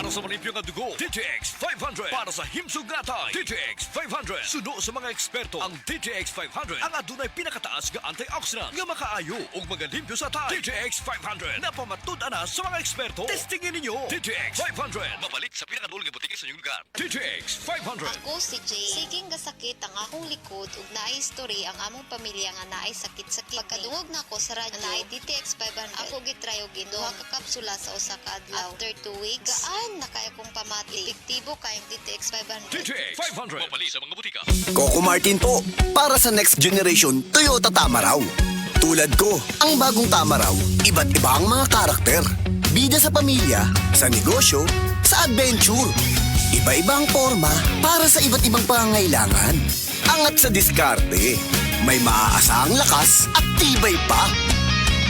Para sa malimpyo nga dugo, DTX 500. Para sa himsugatay, DTX 500. Suno sa mga eksperto, ang DTX 500 ang adunay pinakataas nga antioxidant nga makaayo ug magalimpyo sa tay. DTX 500 na pamatud-an na sa mga eksperto. Testingin ninyo. DTX 500. Mabalik sa pinakadulong nga butika sa inyong lugar. DTX 500. Ako si Jay. Siging gasakit ang akong likod ug naay history ang among pamilya nga naay sakit sa kidney. Pagkadungog na ko sa radyo, naay DTX 500. Ako gitry og duha ka kapsula sa usa ka adlaw. After 2 weeks, gaan na kaya kong pamati. Epektibo kayong DTX 500. DTX 500. Mabalik sa mga butika. Coco Martin po, para sa next generation Toyota Tamaraw. Tulad ko, ang bagong Tamaraw, iba't iba ang mga karakter. Bida sa pamilya, sa negosyo, sa adventure. Iba-iba ang forma para sa iba't ibang pangangailangan. Angat sa diskarte, may maaasahang lakas at tibay pa.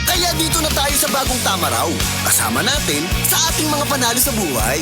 Kaya dito na tayo sa bagong Tamaraw. Kasama natin sa ating mga panalo sa buhay.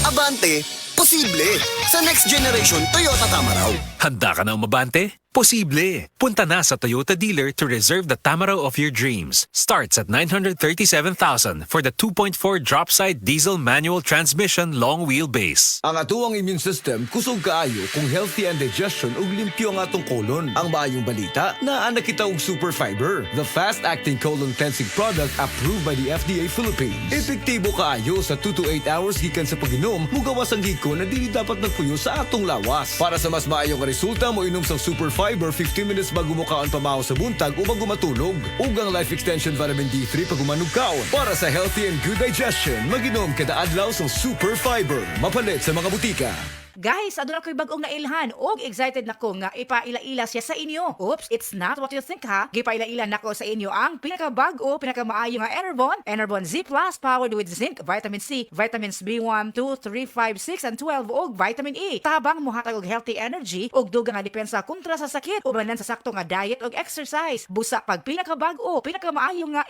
Abante, posible sa next generation Toyota Tamaraw. Handa ka na umabante? Posible! Punta na sa Toyota dealer to reserve the Tamaraw of your dreams. Starts at 937,000 for the 2.4 drop-side diesel manual transmission long wheelbase. Ang atuang immune system kusog kaayo kung healthy and digestion ug limpyo ang atong kolon. Ang maayong balita, naa na kita og Super Fiber, the fast-acting colon cleansing product approved by the FDA Philippines. Epektibo kaayo sa 2 to 8 hours gikan sa pag-inom, mugawas ang giko na dili dapat nagpuyo sa atong lawas. Para sa mas maayong resulta, mo inom sa Super Fiber 15 minutes bago mo kaon pamahaw sa buntag o bago matulog. Ug ang Life Extension Vitamin D3 pag umanog kaon. Para sa healthy and good digestion, mag-inom kada adlaw sa Super Fiber. Mapalit sa mga butika. Guys, aduna ko'y bagong nailhan og excited na ko nga ipaila-ila siya sa inyo. Oops, it's not what you think ha. Gipaila-ila na ko sa inyo ang pinakabago, pinakamaayo nga Enervon Z Plus powered with zinc, vitamin C, vitamins B1, 2, 3, 5, 6, and 12 og vitamin E. Tabang mohatag og healthy energy og dugang nga depensa kontra sa sakit ubanan sa sakto nga diet og exercise. Busa pag pinakabago, pinakamaayo nga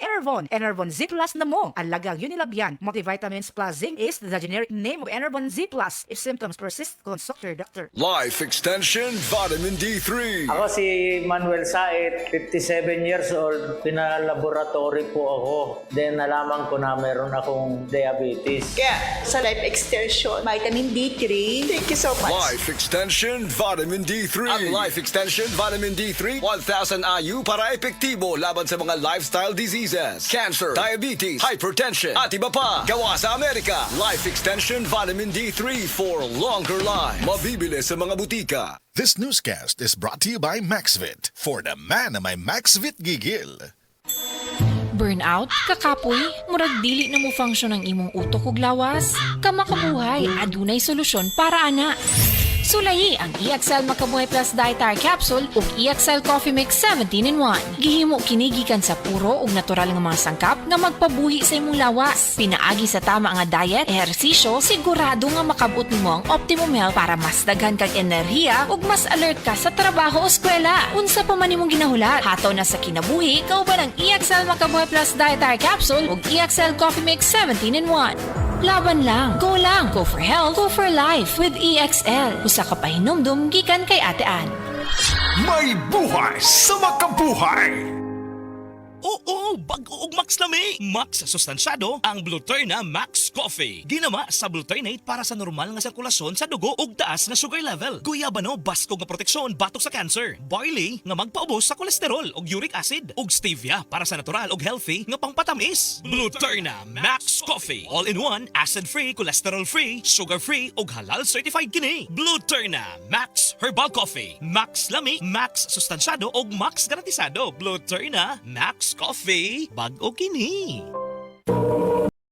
Enervon Z Plus na mo. Ang lagang Unilabyan multivitamins plus zinc is the generic name of Enervon Z Plus. If symptoms persist, consult your doctor. Life Extension Vitamin D3. Ako si Manuel Said, 57 years old. Pinalaboratory po ako. Then nalaman ko na meron akong diabetes. Kaya sa Life Extension, Vitamin D3, thank you so much. Life Extension Vitamin D3. Ang Life Extension Vitamin D3, 1,000 IU para epektibo laban sa mga lifestyle diseases, cancer, diabetes, hypertension, at iba pa. Gawa sa Amerika. Life Extension Vitamin D3 for longer life. Mabibili sa mga butika. This newscast is brought to you by Maxvit. For the man na may Maxvit gigil. Burnout, kakapoy, murag dili na mo function ang imong utok ug lawas. Kamakabuhay, adunay solusyon para ana. Sulayi ang EXL Makabuhay Plus Dietary Capsule ug EXL Coffee Mix 17-in-1. Gihimo kini gikan sa puro ug natural nga mga sangkap nga magpabuhi sa imong lawas. Pinaagi sa tama nga diet, ehersisyo, sigurado nga makabot nimo ang optimum health para mas daghan kag enerhiya ug mas alert ka sa trabaho o eskwela. Unsa pa man imong ginahulat, hataw na sa kinabuhi, kauban ang EXL Makabuhay Plus Dietary Capsule ug EXL Coffee Mix 17-in-1. Laban lang. Go for health, go for life with EXL. Usa ka pahinumdum gikan kay Ate Ann. May buhay sa makabuhay! Oo, bago og Max lami. Max sa sustansyado ang Bluturna Max Coffee. Ginama sa Bluturnate para sa normal nga sirkulasyon sa dugo ug taas nga sugar level. Guyabano basko nga proteksyon batok sa cancer. Barley nga magpaubos sa kolesterol ug uric acid. Ug stevia para sa natural ug healthy nga pangpatamis. Bluturna Max Coffee. All-in-one, acid-free, cholesterol-free, sugar-free ug halal certified kini. Bluturna Max Herbal Coffee. Max lami, Max sustansyado ug Max garantisado. Bluturna Max Coffee, bag-o kini.